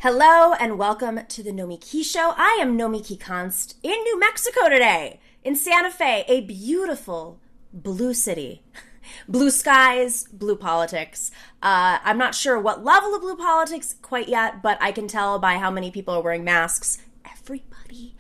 Hello and welcome to the Nomiki Show. I am Nomiki Konst in New Mexico today, in Santa Fe, a beautiful blue city. Blue skies, blue politics. I'm not sure what level of blue politics quite yet, but I can tell by how many people are wearing masks, everybody,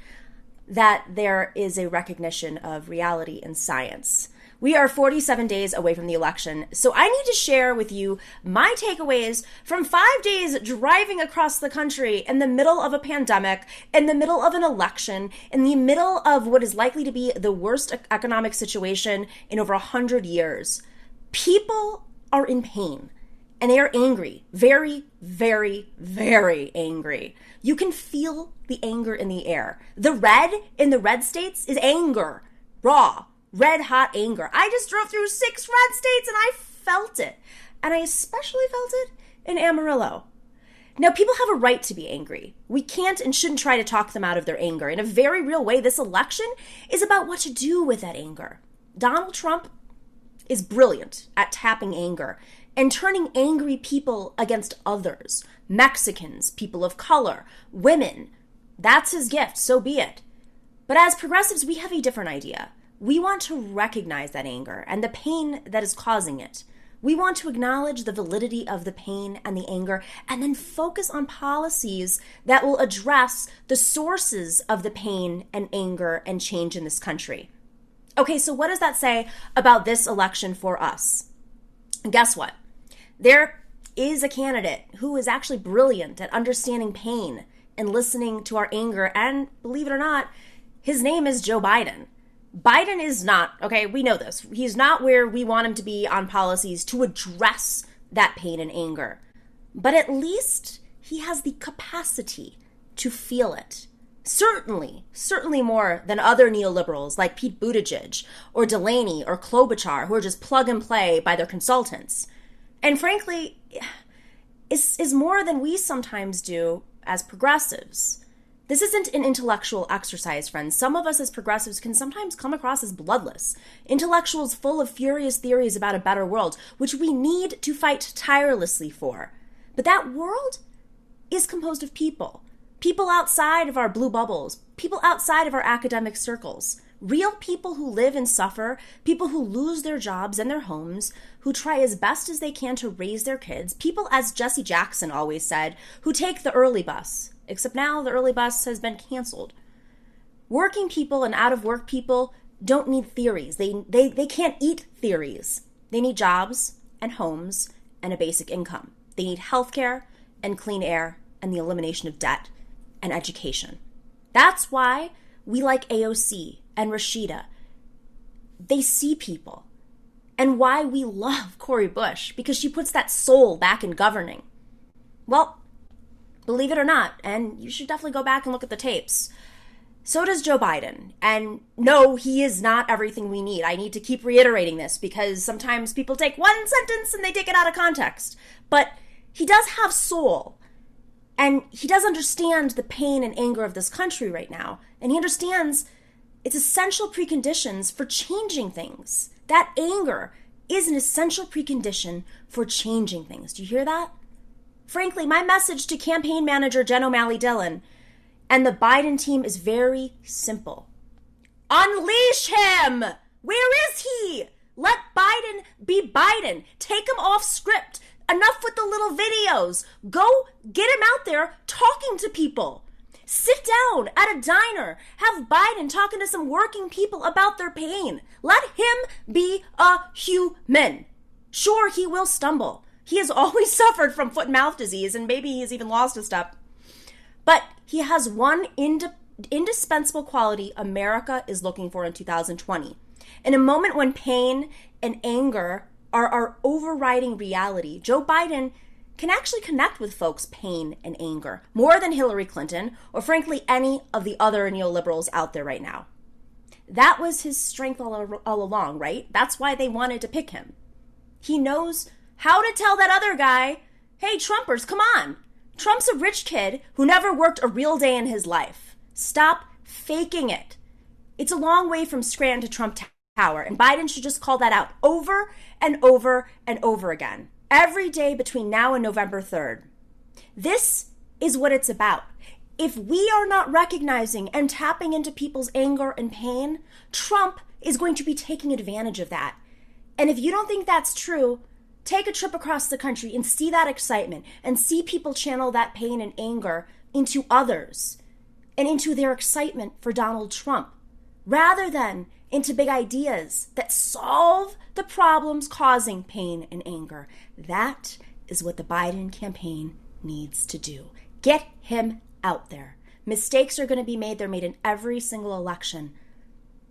that there is a recognition of reality and science. We are 47 days away from the election, so I need to share with you my takeaways from 5 days driving across the country in the middle of a pandemic, in the middle of an election, in the middle of what is likely to be the worst economic situation in over 100 years. People are in pain, and they are angry. Very, very, very angry. You can feel the anger in the air. The red in the red states is anger, raw. Red hot anger. I just drove through 6 red states and I felt it. And I especially felt it in Amarillo. Now, people have a right to be angry. We can't and shouldn't try to talk them out of their anger. In a very real way, this election is about what to do with that anger. Donald Trump is brilliant at tapping anger and turning angry people against others. Mexicans, people of color, women. That's his gift, so be it. But as progressives, we have a different idea. We want to recognize that anger and the pain that is causing it. We want to acknowledge the validity of the pain and the anger and then focus on policies that will address the sources of the pain and anger and change in this country. Okay, so what does that say about this election for us? And guess what? There is a candidate who is actually brilliant at understanding pain and listening to our anger, and believe it or not, his name is Joe Biden. Biden is not, okay, we know this. He's not where we want him to be on policies to address that pain and anger. But at least he has the capacity to feel it. Certainly more than other neoliberals like Pete Buttigieg or Delaney or Klobuchar, who are just plug and play by their consultants. And frankly, is more than we sometimes do as progressives. This isn't an intellectual exercise, friends. Some of us as progressives can sometimes come across as bloodless, intellectuals full of furious theories about a better world, which we need to fight tirelessly for. But that world is composed of people. People outside of our blue bubbles, people outside of our academic circles, real people who live and suffer, people who lose their jobs and their homes, who try as best as they can to raise their kids, people, as Jesse Jackson always said, who take the early bus. Except now the early bus has been canceled. Working people and out-of-work people don't need theories. They can't eat theories. They need jobs and homes and a basic income. They need healthcare and clean air and the elimination of debt and education. That's why we like AOC and Rashida. They see people. And why we love Cori Bush, because she puts that soul back in governing. Well, believe it or not, and you should definitely go back and look at the tapes, so does Joe Biden. And no, he is not everything we need. I need to keep reiterating this because sometimes people take one sentence and they take it out of context. But he does have soul. And he does understand the pain and anger of this country right now. And he understands its essential preconditions for changing things. That anger is an essential precondition for changing things. Do you hear that? Frankly, my message to campaign manager Jen O'Malley Dillon and the Biden team is very simple. Unleash him! Where is he? Let Biden be Biden. Take him off script. Enough with the little videos. Go get him out there talking to people. Sit down at a diner. Have Biden talking to some working people about their pain. Let him be a human. Sure, he will stumble. He has always suffered from foot and mouth disease, and maybe he's even lost a step. But he has one indispensable quality America is looking for in 2020. In a moment when pain and anger are our overriding reality, Joe Biden can actually connect with folks' pain and anger more than Hillary Clinton or, frankly, any of the other neoliberals out there right now. That was his strength all along, right? That's why they wanted to pick him. He knows how to tell that other guy, hey, Trumpers, come on. Trump's a rich kid who never worked a real day in his life. Stop faking it. It's a long way from Scranton to Trump Tower, and Biden should just call that out over and over and over again, every day between now and November 3rd. This is what it's about. If we are not recognizing and tapping into people's anger and pain, Trump is going to be taking advantage of that. And if you don't think that's true, take a trip across the country and see that excitement and see people channel that pain and anger into others and into their excitement for Donald Trump, rather than into big ideas that solve the problems causing pain and anger. That is what the Biden campaign needs to do. Get him out there. Mistakes are going to be made. They're made in every single election.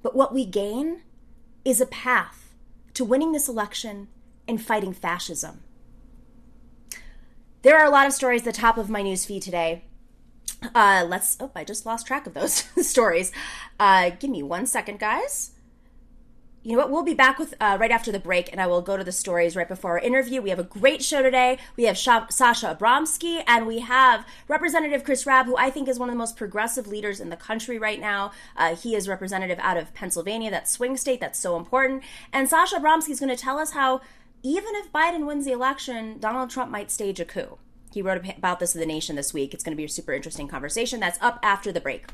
But what we gain is a path to winning this election and fighting fascism. There are a lot of stories at the top of my newsfeed today. I just lost track of those stories. Give me 1 second, guys. You know what? We'll be back with right after the break, and I will go to the stories right before our interview. We have a great show today. We have Sasha Abramsky, and we have Representative Chris Rabb, who I think is one of the most progressive leaders in the country right now. He is representative out of Pennsylvania, that swing state that's so important. And Sasha Abramsky is going to tell us how even if Biden wins the election, Donald Trump might stage a coup. He wrote about this in The Nation this week. It's going to be a super interesting conversation. That's up after the break.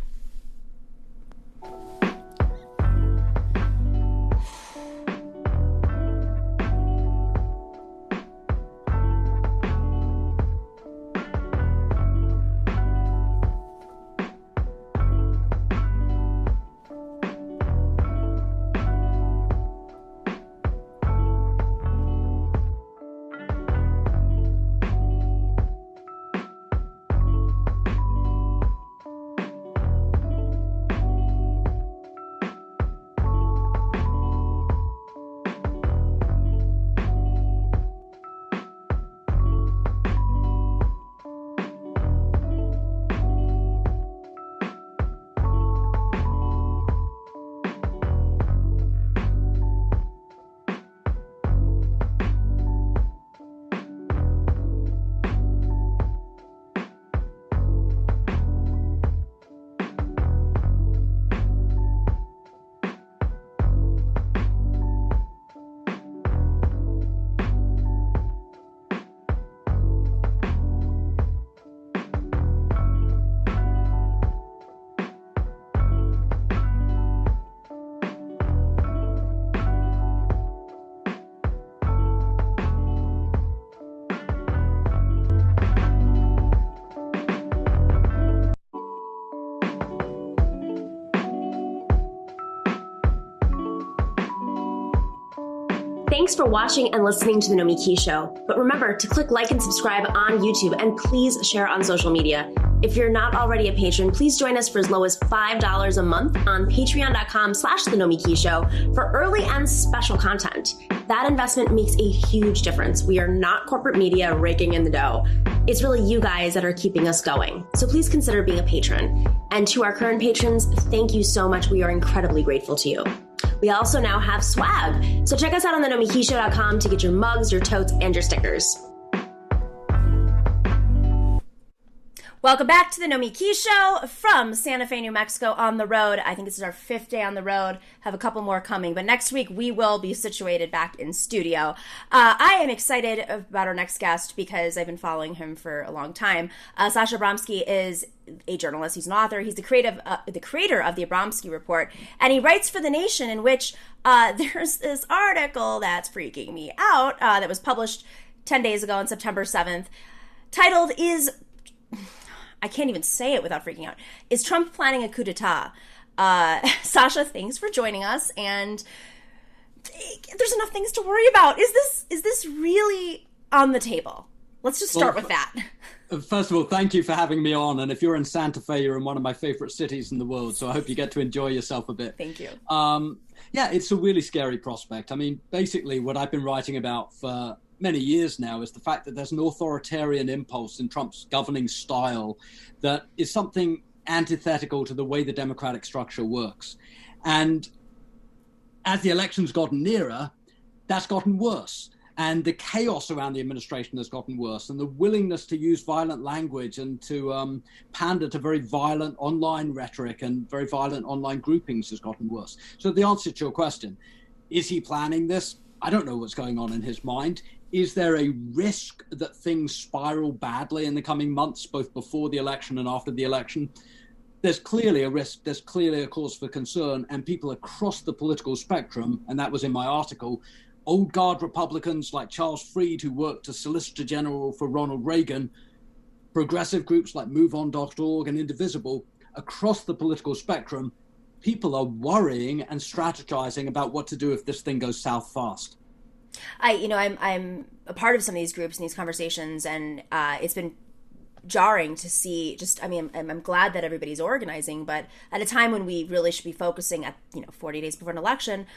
Thanks for watching and listening to The Nomiki Show. But remember to click like and subscribe on YouTube, and please share on social media. If you're not already a patron, please join us for as low as $5 a month on patreon.com/The Nomiki Show for early and special content. That investment makes a huge difference. We are not corporate media raking in the dough. It's really you guys that are keeping us going. So please consider being a patron. And to our current patrons, thank you so much. We are incredibly grateful to you. We also now have swag. So check us out on thenomikishow.com to get your mugs, your totes, and your stickers. Welcome back to the Nomiki Show from Santa Fe, New Mexico, on the road. I think this is our 5th day on the road. Have a couple more coming, but next week we will be situated back in studio. I am excited about our next guest because I've been following him for a long time. Sasha Abramsky is a journalist. He's an author. He's the creator of the Abramsky Report, and he writes for The Nation, in which there's this article that's freaking me out that was published 10 days ago on September 7th, titled I can't even say it without freaking out. Is Trump planning a coup d'etat? Sasha, thanks for joining us. And there's enough things to worry about. Is this really on the table? Let's just start with that. First of all, thank you for having me on. And if you're in Santa Fe, you're in one of my favorite cities in the world. So I hope you get to enjoy yourself a bit. Thank you. Yeah, it's a really scary prospect. I mean, basically what I've been writing about for many years now is the fact that there's an authoritarian impulse in Trump's governing style that is something antithetical to the way the democratic structure works. And as the election's gotten nearer, that's gotten worse. And the chaos around the administration has gotten worse. And the willingness to use violent language and to pander to very violent online rhetoric and very violent online groupings has gotten worse. So the answer to your question, is he planning this? I don't know what's going on in his mind. Is there a risk that things spiral badly in the coming months, both before the election and after the election? There's clearly a risk, there's clearly a cause for concern, and people across the political spectrum, and that was in my article, old guard Republicans like Charles Freed, who worked as Solicitor General for Ronald Reagan, progressive groups like MoveOn.org and Indivisible, across the political spectrum, people are worrying and strategizing about what to do if this thing goes south fast. I'm a part of some of these groups and these conversations, and it's been jarring to see. I'm glad that everybody's organizing, but at a time when we really should be focusing at 40 days before an election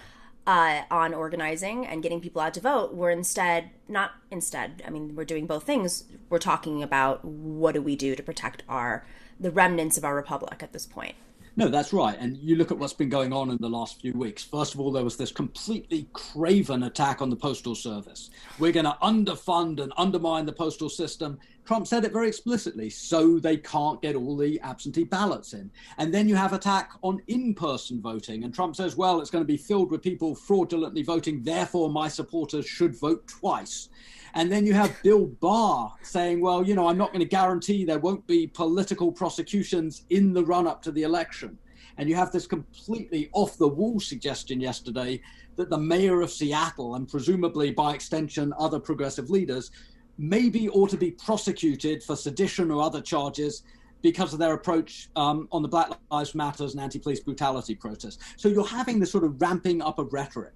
on organizing and getting people out to vote, we're we're doing both things. We're talking about what do we do to protect the remnants of our republic at this point. No, that's right. And you look at what's been going on in the last few weeks. First of all, there was this completely craven attack on the Postal Service. We're going to underfund and undermine the postal system. Trump said it very explicitly, so they can't get all the absentee ballots in. And then you have attack on in-person voting. And Trump says, well, it's going to be filled with people fraudulently voting. Therefore, my supporters should vote twice. And then you have Bill Barr saying, well, I'm not going to guarantee there won't be political prosecutions in the run-up to the election. And you have this completely off-the-wall suggestion yesterday that the mayor of Seattle, and presumably by extension other progressive leaders, maybe ought to be prosecuted for sedition or other charges because of their approach on the Black Lives Matters and anti-police brutality protests. So you're having this sort of ramping up of rhetoric.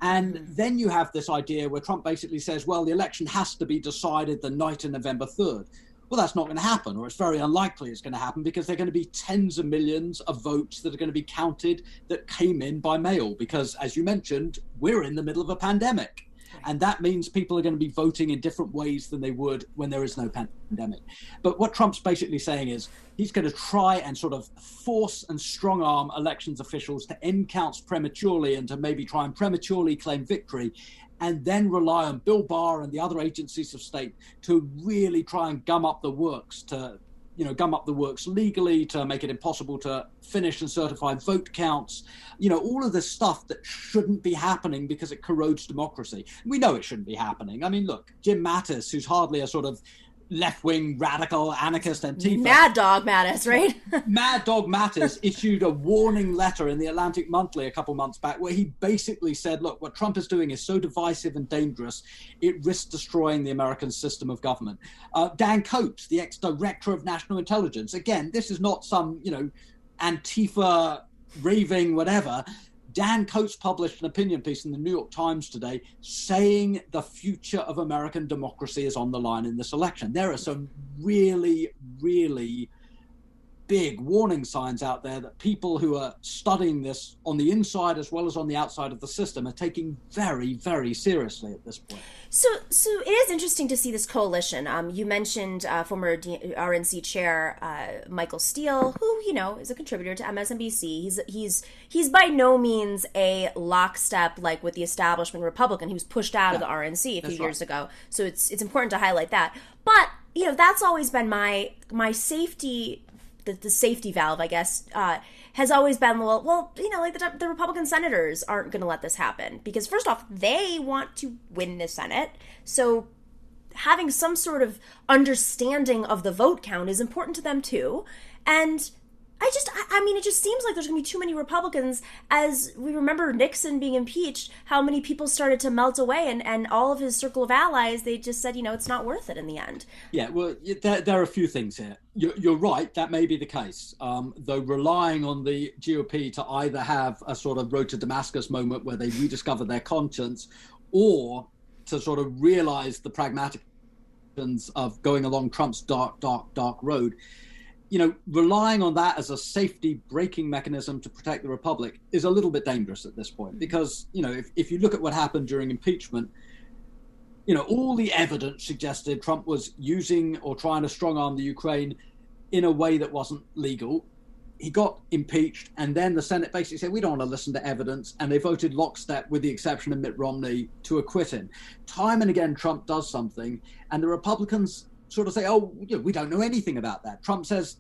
And then you have this idea where Trump basically says, well, the election has to be decided the night of November 3rd. Well, that's not going to happen, or it's very unlikely it's going to happen, because there are going to be tens of millions of votes that are going to be counted that came in by mail, because, as you mentioned, we're in the middle of a pandemic. And that means people are going to be voting in different ways than they would when there is no pandemic. But what Trump's basically saying is he's going to try and sort of force and strong arm elections officials to end counts prematurely and to maybe try and prematurely claim victory, and then rely on Bill Barr and the other agencies of state to really try and gum up the works legally, to make it impossible to finish and certify vote counts, all of this stuff that shouldn't be happening because it corrodes democracy. We know it shouldn't be happening. I mean, look, Jim Mattis, who's hardly a sort of left-wing radical anarchist Antifa. Mad Dog Mattis, right? Mad Dog Mattis issued a warning letter in the Atlantic Monthly a couple months back where he basically said, look, what Trump is doing is so divisive and dangerous, it risks destroying the American system of government. Dan Coates, the ex-director of national intelligence, again, this is not some, Antifa raving whatever. Dan Coates published an opinion piece in the New York Times today saying the future of American democracy is on the line in this election. There are some really, really big warning signs out there that people who are studying this on the inside as well as on the outside of the system are taking very, very seriously at this point. So it is interesting to see this coalition. You mentioned former RNC chair Michael Steele, who is a contributor to MSNBC. He's by no means a lockstep like with the establishment Republican. He was pushed out of the RNC a few years ago. So it's important to highlight that. But that's always been my safety. The safety valve, I guess, has always been, the Republican senators aren't going to let this happen because, first off, they want to win the Senate. So having some sort of understanding of the vote count is important to them, too. And it just seems like there's going to be too many Republicans. As we remember Nixon being impeached, how many people started to melt away, and all of his circle of allies, they just said, it's not worth it in the end. Yeah, well, there are a few things here. You're right, that may be the case. Though relying on the GOP to either have a sort of road to Damascus moment where they rediscover their conscience, or to sort of realize the pragmatic of going along Trump's dark, dark, dark road, relying on that as a safety braking mechanism to protect the republic is a little bit dangerous at this point because, if you look at what happened during impeachment, all the evidence suggested Trump was using or trying to strong arm the Ukraine in a way that wasn't legal. He got impeached, and then the Senate basically said, we don't want to listen to evidence, and they voted lockstep, with the exception of Mitt Romney, to acquit him. Time and again, Trump does something, and the Republicans sort of say, oh, we don't know anything about that. Trump says,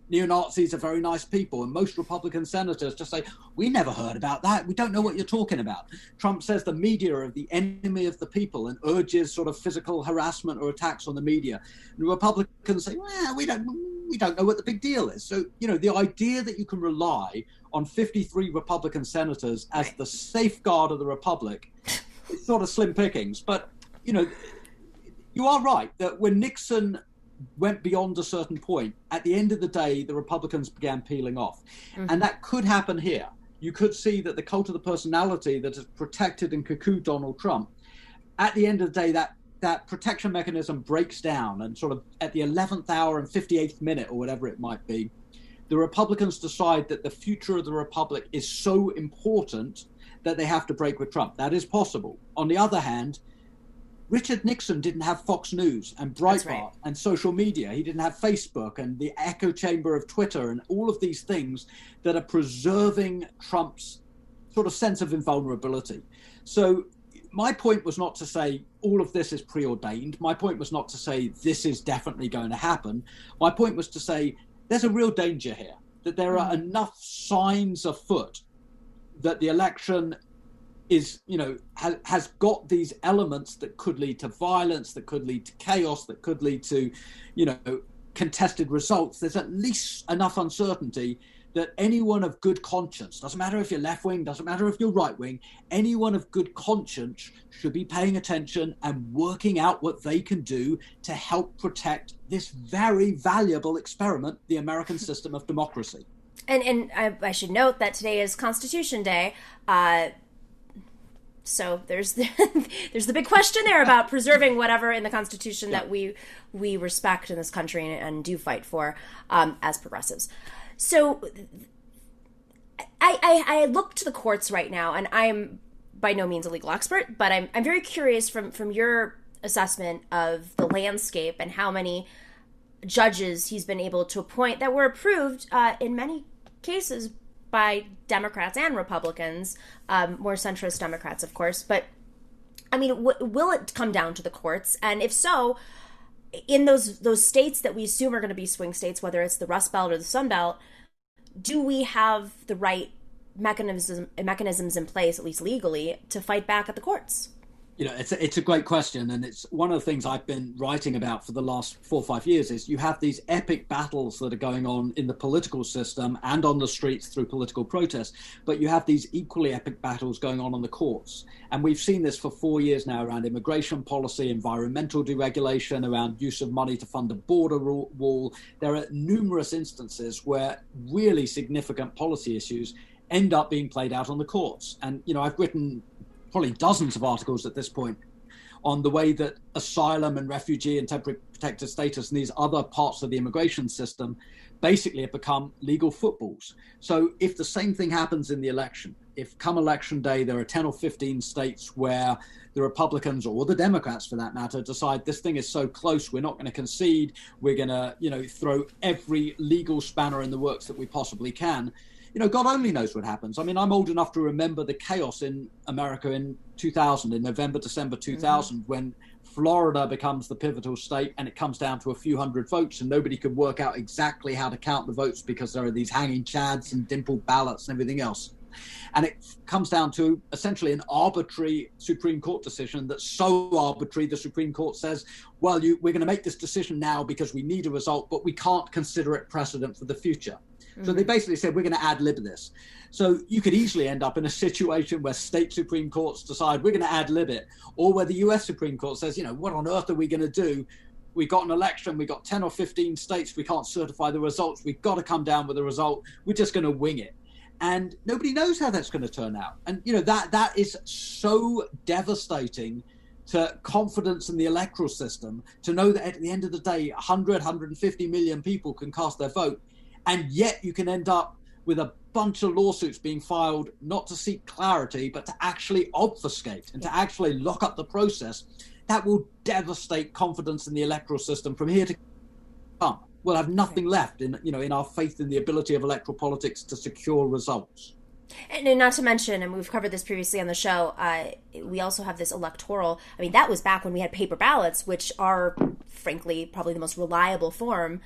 neo-Nazis are very nice people. And most Republican senators just say, we never heard about that. We don't know what you're talking about. Trump says the media are the enemy of the people and urges sort of physical harassment or attacks on the media. And Republicans say, well, we don't know what the big deal is. So, the idea that you can rely on 53 Republican senators as the safeguard of the Republic is sort of slim pickings. But, you are right that when Nixon went beyond a certain point, at the end of the day, the Republicans began peeling off. Mm-hmm. And that could happen here. You could see that the cult of the personality that has protected and cocooned Donald Trump, at the end of the day, that protection mechanism breaks down, and sort of at the 11th hour and 58th minute or whatever it might be, the Republicans decide that the future of the Republic is so important that they have to break with Trump. That is possible. On the other hand, Richard Nixon didn't have Fox News and Breitbart and social media. He didn't have Facebook and the echo chamber of Twitter and all of these things that are preserving Trump's sort of sense of invulnerability. So my point was not to say all of this is preordained. My point was not to say this is definitely going to happen. My point was to say there's a real danger here, that there are enough signs afoot that the election is, has got these elements that could lead to violence, that could lead to chaos, that could lead to, contested results. There's at least enough uncertainty that anyone of good conscience, doesn't matter if you're left wing, doesn't matter if you're right wing, anyone of good conscience should be paying attention and working out what they can do to help protect this very valuable experiment, the American system of democracy. And I should note that today is Constitution Day. So there's the big question there about preserving whatever in the Constitution that we respect in this country and do fight for as progressives. So I look to the courts right now, and I am by no means a legal expert, but I'm very curious from your assessment of the landscape and how many judges he's been able to appoint that were approved in many cases by Democrats and Republicans, more centrist Democrats, of course. But, I mean, will it come down to the courts? And if so, in those states that we assume are going to be swing states, whether it's the Rust Belt or the Sun Belt, do we have the right mechanisms in place, at least legally, to fight back at the courts? It's a great question, and it's one of the things I've been writing about for the last 4 or 5 years is you have these epic battles that are going on in the political system and on the streets through political protest, but you have these equally epic battles going on the courts. And we've seen this for 4 years now around immigration policy, environmental deregulation, around use of money to fund a border wall. There are numerous instances where really significant policy issues end up being played out on the courts. And, I've written probably dozens of articles at this point on the way that asylum and refugee and temporary protected status and these other parts of the immigration system basically have become legal footballs. So if the same thing happens in the election, if come election day there are 10 or 15 states where the Republicans or the Democrats for that matter decide this thing is so close, we're not going to concede, we're going to throw every legal spanner in the works that we possibly can, God only knows what happens. I mean, I'm old enough to remember the chaos in America in 2000, in November, December 2000, when Florida becomes the pivotal state and it comes down to a few hundred votes and nobody could work out exactly how to count the votes because there are these hanging chads and dimpled ballots and everything else. And it comes down to essentially an arbitrary Supreme Court decision that's so arbitrary, the Supreme Court says, well, we're going to make this decision now because we need a result, but we can't consider it precedent for the future. So they basically said, we're going to ad lib this. So you could easily end up in a situation where state Supreme Courts decide we're going to ad lib it, or where the US Supreme Court says, what on earth are we going to do? We've got an election, we've got 10 or 15 states, we can't certify the results, we've got to come down with a result, we're just going to wing it. And nobody knows how that's going to turn out. And, that is so devastating to confidence in the electoral system, to know that at the end of the day, 150 million people can cast their vote. And yet you can end up with a bunch of lawsuits being filed, not to seek clarity, but to actually obfuscate and to actually lock up the process. That will devastate confidence in the electoral system from here to come. We'll have nothing left in our faith in the ability of electoral politics to secure results. And not to mention, and we've covered this previously on the show, we also have this electoral. I mean, that was back when we had paper ballots, which are frankly, probably the most reliable form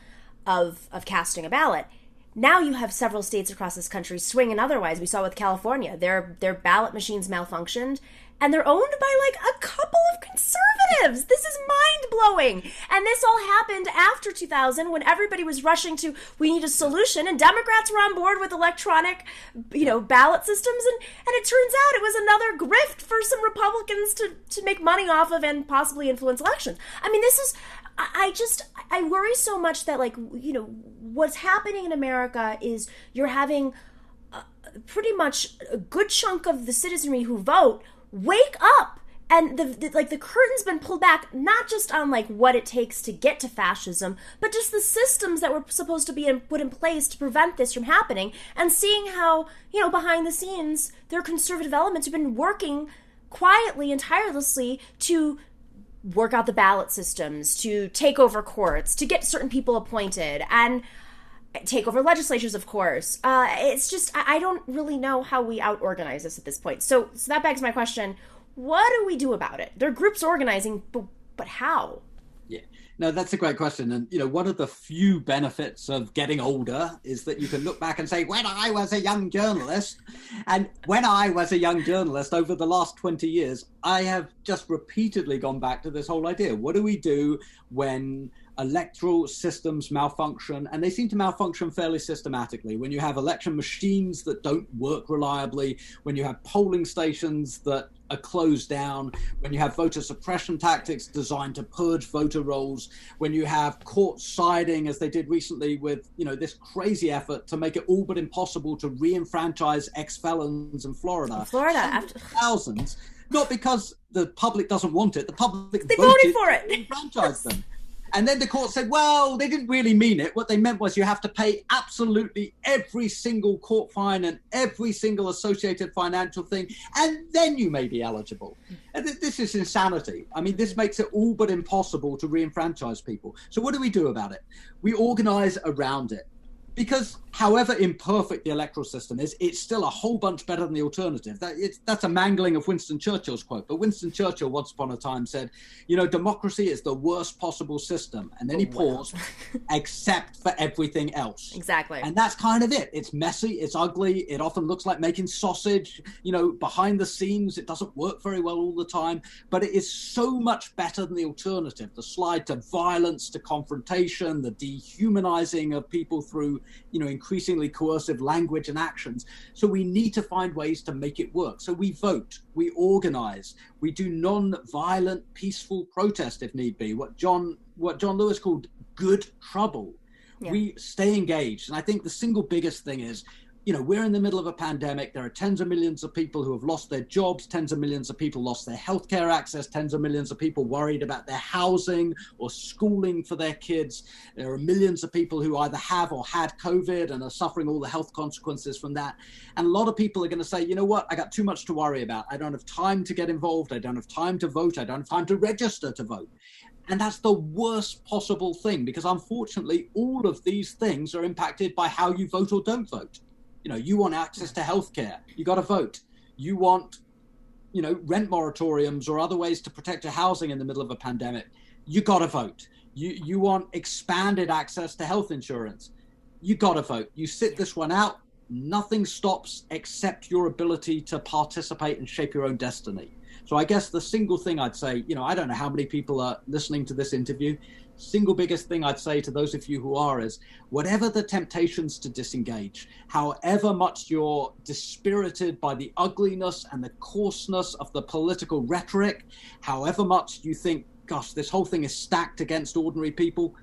of casting a ballot. Now you have several states across this country swinging otherwise. We saw with California, their ballot machines malfunctioned, and they're owned by like a couple of conservatives. This is mind-blowing. And this all happened after 2000 when everybody was rushing to, we need a solution, and Democrats were on board with electronic, ballot systems, and it turns out it was another grift for some Republicans to make money off of and possibly influence elections. I mean, this is, I worry so much that, what's happening in America is you're having pretty much a good chunk of the citizenry who vote wake up, and the curtain's been pulled back, not just on what it takes to get to fascism, but just the systems that were supposed to be put in place to prevent this from happening, and seeing how, behind the scenes, their conservative elements have been working quietly and tirelessly to work out the ballot systems, to take over courts, to get certain people appointed, and take over legislatures, of course. It's just, I don't really know how we out-organize this at this point. So that begs my question, what do we do about it? There are groups organizing, but how? Yeah, no, that's a great question. And, one of the few benefits of getting older is that you can look back and say, when I was a young journalist, and when I was a young journalist over the last 20 years, I have just repeatedly gone back to this whole idea. What do we do when electoral systems malfunction? And they seem to malfunction fairly systematically. When you have election machines that don't work reliably, when you have polling stations that are closed down, when you have voter suppression tactics designed to purge voter rolls, when you have courts siding, as they did recently with, this crazy effort to make it all but impossible to re-enfranchise ex-felons in Florida. After thousands, not because the public doesn't want it, the public voted for it. Enfranchise them. And then the court said, well, they didn't really mean it. What they meant was you have to pay absolutely every single court fine and every single associated financial thing, and then you may be eligible. And this is insanity. I mean, this makes it all but impossible to re-enfranchise people. So what do we do about it? We organize around it. Because however imperfect the electoral system is, it's still a whole bunch better than the alternative. That's a mangling of Winston Churchill's quote. But Winston Churchill once upon a time said, democracy is the worst possible system. And then he paused, except for everything else. Exactly. And that's kind of it. It's messy. It's ugly. It often looks like making sausage. Behind the scenes, it doesn't work very well all the time. But it is so much better than the alternative. The slide to violence, to confrontation, the dehumanizing of people through increasingly coercive language and actions. So we need to find ways to make it work. So we vote, we organize, we do non-violent, peaceful protest if need be, what John Lewis called good trouble. Yeah. We stay engaged. And I think the single biggest thing is, we're in the middle of a pandemic. There are tens of millions of people who have lost their jobs, tens of millions of people lost their healthcare access, tens of millions of people worried about their housing or schooling for their kids. There are millions of people who either have or had COVID and are suffering all the health consequences from that. And a lot of people are going to say, you know what, I got too much to worry about. I don't have time to get involved. I don't have time to vote. I don't have time to register to vote. And that's the worst possible thing, because unfortunately, all of these things are impacted by how you vote or don't vote. You want access to healthcare, you got to vote. You want, rent moratoriums or other ways to protect your housing in the middle of a pandemic, you got to vote. You want expanded access to health insurance, you got to vote. You sit this one out, nothing stops except your ability to participate and shape your own destiny. So I guess the single thing I'd say, I don't know how many people are listening to this interview. Single biggest thing I'd say to those of you who are is, whatever the temptations to disengage, however much you're dispirited by the ugliness and the coarseness of the political rhetoric, however much you think, gosh, this whole thing is stacked against ordinary people,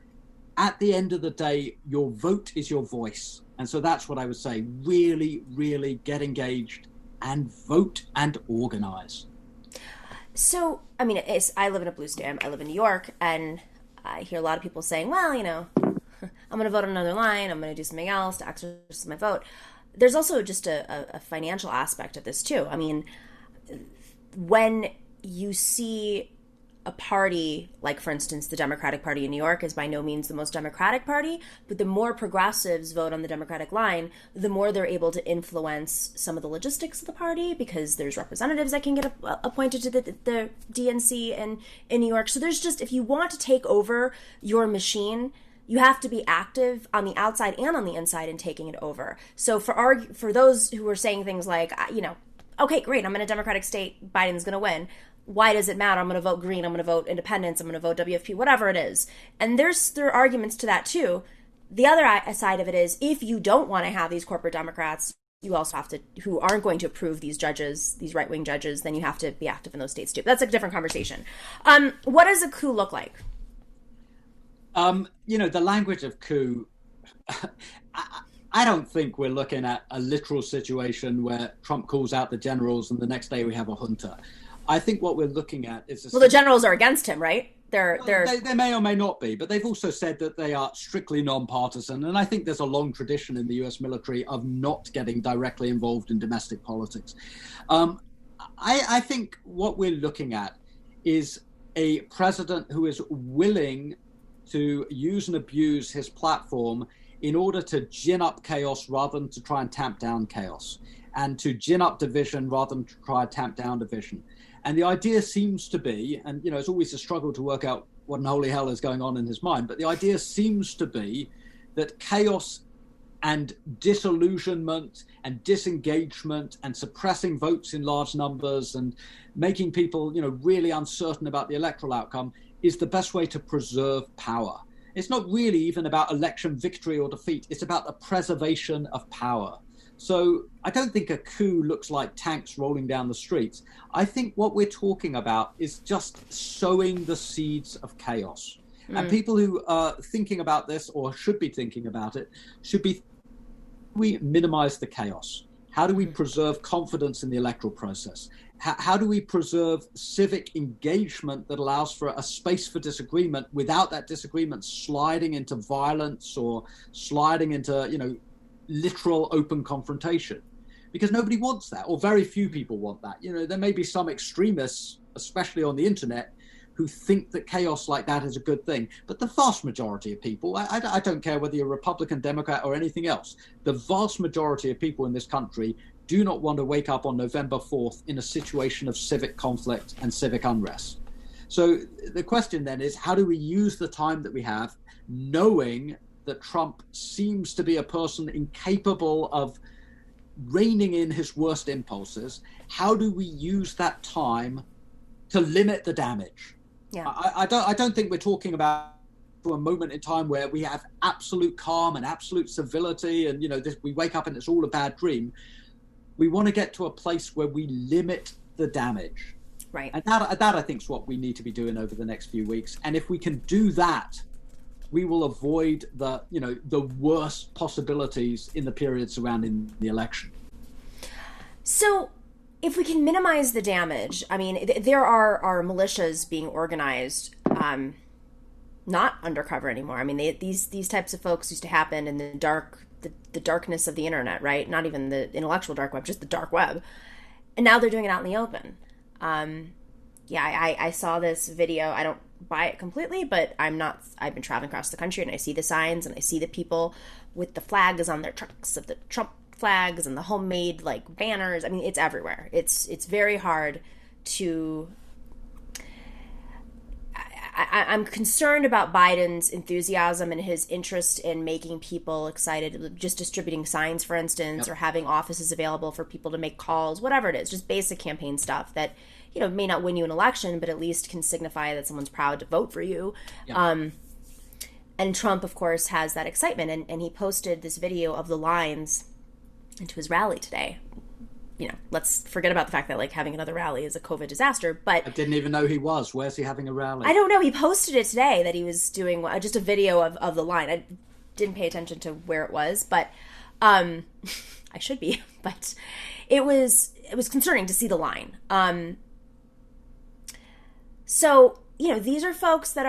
at the end of the day, your vote is your voice. And so that's what I would say. Really, really get engaged and vote and organize. So, I mean, I live in a blue state. I live in New York, and I hear a lot of people saying, well, I'm going to vote on another line. I'm going to do something else to exercise my vote. There's also just a financial aspect of this, too. I mean, when you see a party, like for instance, the Democratic Party in New York is by no means the most democratic party, but the more progressives vote on the Democratic line, the more they're able to influence some of the logistics of the party, because there's representatives that can get appointed to the DNC in New York. So there's just, if you want to take over your machine, you have to be active on the outside and on the inside in taking it over. So for those who are saying things like, okay, great, I'm in a Democratic state, Biden's going to win. Why does it matter? I'm going to vote Green. I'm going to vote Independents. I'm going to vote WFP, whatever it is. And there are arguments to that too. The other side of it is, if you don't want to have these corporate Democrats, you also have to, who aren't going to approve these judges, these right-wing judges, then you have to be active in those states too. But that's a different conversation. What does a coup look like? The language of coup, I don't think we're looking at a literal situation where Trump calls out the generals and the next day we have a junta. I think what we're looking at is... the generals are against him, right? They may or may not be, but they've also said that they are strictly non-partisan. And I think there's a long tradition in the US military of not getting directly involved in domestic politics. I think what we're looking at is a president who is willing to use and abuse his platform in order to gin up chaos rather than to try and tamp down chaos, and to gin up division rather than to try and tamp down division. And the idea seems to be, and it's always a struggle to work out what in holy hell is going on in his mind, but the idea seems to be that chaos and disillusionment and disengagement and suppressing votes in large numbers and making people, really uncertain about the electoral outcome is the best way to preserve power. It's not really even about election victory or defeat. It's about the preservation of power. So I don't think a coup looks like tanks rolling down the streets. I think what we're talking about is just sowing the seeds of chaos. And people who are thinking about this, or should be thinking about it, should be, we minimize the chaos? How do we preserve confidence in the electoral process? How do we preserve civic engagement that allows for a space for disagreement without that disagreement sliding into violence or sliding into, literal open confrontation? Because nobody wants that, or very few people want that. There may be some extremists, especially on the internet, who think that chaos like that is a good thing. But the vast majority of people, I don't care whether you're Republican, Democrat, or anything else, the vast majority of people in this country do not want to wake up on November 4th in a situation of civic conflict and civic unrest. So the question then is, how do we use the time that we have, knowing that Trump seems to be a person incapable of reining in his worst impulses? How do we use that time to limit the damage? Yeah. I don't think we're talking about a moment in time where we have absolute calm and absolute civility and, we wake up and it's all a bad dream. We want to get to a place where we limit the damage. Right. And that I think is what we need to be doing over the next few weeks. And if we can do that, we will avoid the worst possibilities in the period surrounding the election. So if we can minimize the damage, I mean, there are militias being organized, not undercover anymore. I mean, these types of folks used to happen in the darkness of the internet, right? Not even the intellectual dark web, just the dark web. And now they're doing it out in the open. I saw this video. I don't buy it completely, but I've been traveling across the country and I see the signs and I see the people with the flags on their trucks of the Trump flags and the homemade banners. I mean, it's everywhere. It's very hard to... I'm concerned about Biden's enthusiasm and his interest in making people excited, just distributing signs, for instance, or having offices available for people to make calls, whatever it is, just basic campaign stuff that, may not win you an election, but at least can signify that someone's proud to vote for you. Yeah. And Trump, of course, has that excitement. And he posted this video of the lines into his rally today. Let's forget about the fact that having another rally is a COVID disaster, but... I didn't even know he was. Where's he having a rally? I don't know. He posted it today that he was doing just a video of the line. I didn't pay attention to where it was, but I should be. But it was concerning to see the line. So, these are folks that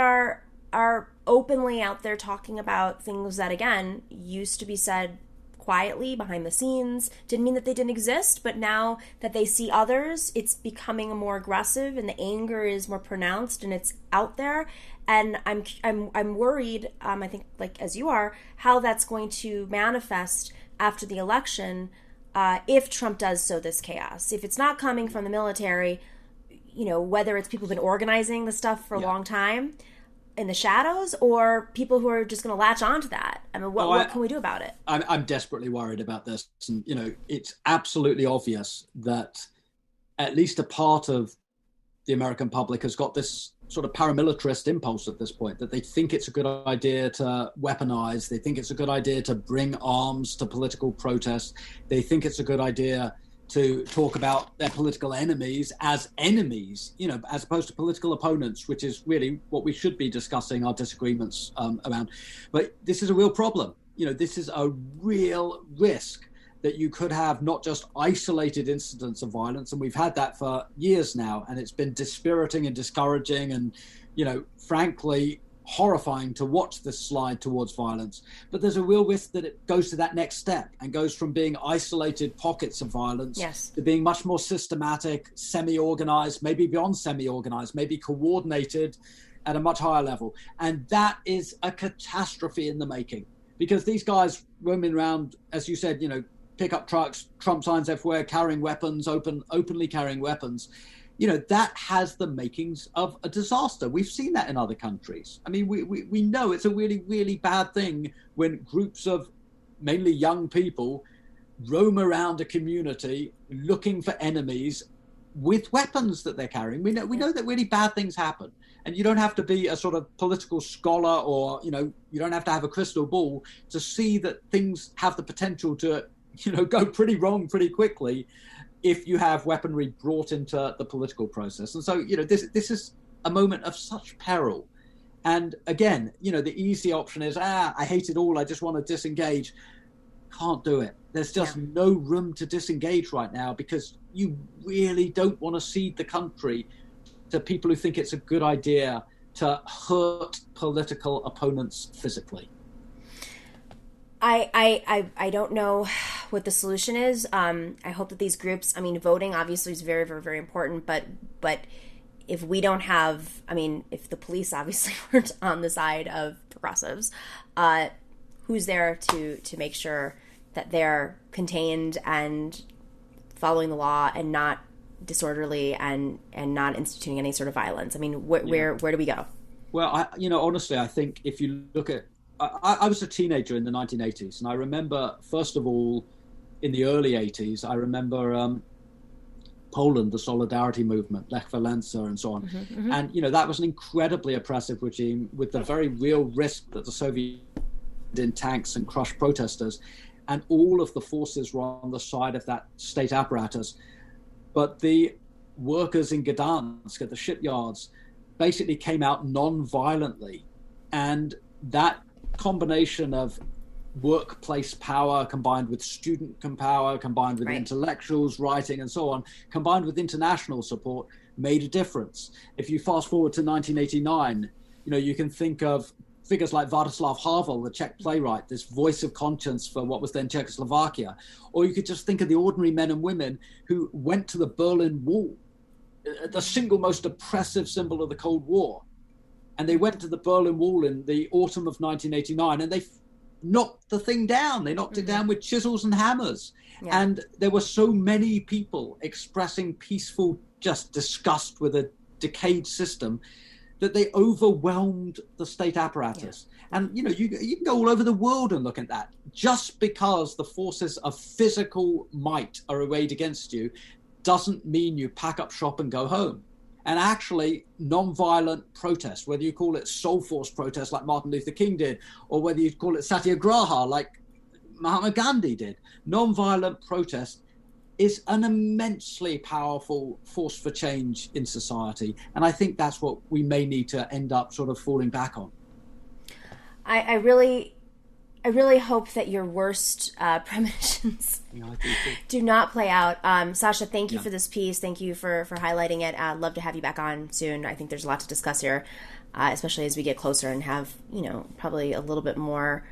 are openly out there talking about things that, again, used to be said quietly behind the scenes. Didn't mean that they didn't exist, but now that they see others, it's becoming more aggressive, and the anger is more pronounced, and it's out there. And I'm worried. I think, like as you are, how that's going to manifest after the election. If Trump does sow this chaos, if it's not coming from the military, whether it's people who've been organizing the stuff for a long time in the shadows, or people who are just going to latch on to that. I mean, what can we do about it? I'm desperately worried about this. And, it's absolutely obvious that at least a part of the American public has got this sort of paramilitarist impulse at this point, that they think it's a good idea to weaponize. They think it's a good idea to bring arms to political protest. They think it's a good idea to talk about their political enemies as enemies, as opposed to political opponents, which is really what we should be discussing our disagreements around. But this is a real problem. This is a real risk that you could have not just isolated incidents of violence, and we've had that for years now, and it's been dispiriting and discouraging and, frankly, horrifying to watch this slide towards violence. But there's a real risk that it goes to that next step and goes from being isolated pockets of violence to being much more systematic, semi-organized, maybe beyond semi-organized, maybe coordinated at a much higher level. And that is a catastrophe in the making, because these guys roaming around, as you said, pickup trucks, Trump signs everywhere, carrying weapons, openly carrying weapons. That has the makings of a disaster. We've seen that in other countries. I mean, we know it's a really, really bad thing when groups of mainly young people roam around a community looking for enemies with weapons that they're carrying. We know that really bad things happen. And you don't have to be a sort of political scholar, or, you don't have to have a crystal ball to see that things have the potential to, go pretty wrong pretty quickly if you have weaponry brought into the political process. And so, this is a moment of such peril. And again, the easy option is, I hate it all, I just want to disengage. Can't do it. There's just no room to disengage right now, because you really don't want to cede the country to people who think it's a good idea to hurt political opponents physically. I don't know what the solution is. I hope that these groups, voting obviously is very, very, very important, but if we don't have, if the police obviously weren't on the side of progressives, who's there to make sure that they're contained and following the law and not disorderly and not instituting any sort of violence? Where do we go? Well, honestly, I think if you look at, I was a teenager in the 1980s, and I remember, first of all, in the early 80s, I remember Poland, the Solidarity movement, Lech Walesa, and so on. Mm-hmm. And, that was an incredibly oppressive regime with the very real risk that the Soviets in tanks and crushed protesters, and all of the forces were on the side of that state apparatus. But the workers in Gdansk at the shipyards basically came out non-violently, and that combination of workplace power combined with student power, combined with intellectuals writing and so on, combined with international support, made a difference. If you fast forward to 1989, you can think of figures like Václav Havel, the Czech playwright, this voice of conscience for what was then Czechoslovakia. Or you could just think of the ordinary men and women who went to the Berlin Wall, the single most oppressive symbol of the Cold War. And they went to the Berlin Wall in the autumn of 1989, and they knocked the thing down. They knocked it down with chisels and hammers. Yeah. And there were so many people expressing peaceful, just disgust with a decayed system, that they overwhelmed the state apparatus. Yeah. And, you can go all over the world and look at that. Just because the forces of physical might are arrayed against you doesn't mean you pack up shop and go home. And actually, non-violent protest, whether you call it soul force protest like Martin Luther King did, or whether you call it satyagraha like Mahatma Gandhi did, non-violent protest is an immensely powerful force for change in society. And I think that's what we may need to end up sort of falling back on. I really hope that your worst premonitions do not play out. Sasha, thank you for this piece. Thank you for highlighting it. I'd love to have you back on soon. I think there's a lot to discuss here, especially as we get closer and have, probably a little bit more.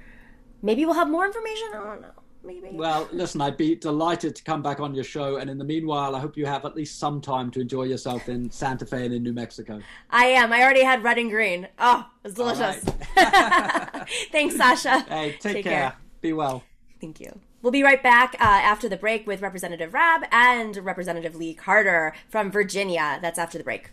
Maybe we'll have more information. I don't know. maybe. Well, listen, I'd be delighted to come back on your show. And in the meanwhile, I hope you have at least some time to enjoy yourself in Santa Fe and in New Mexico. I am. I already had red and green. Oh, it was delicious. Right. Thanks, Sasha. Hey, take care. Be well. Thank you. We'll be right back after the break with Representative Rabb and Representative Lee Carter from Virginia. That's after the break.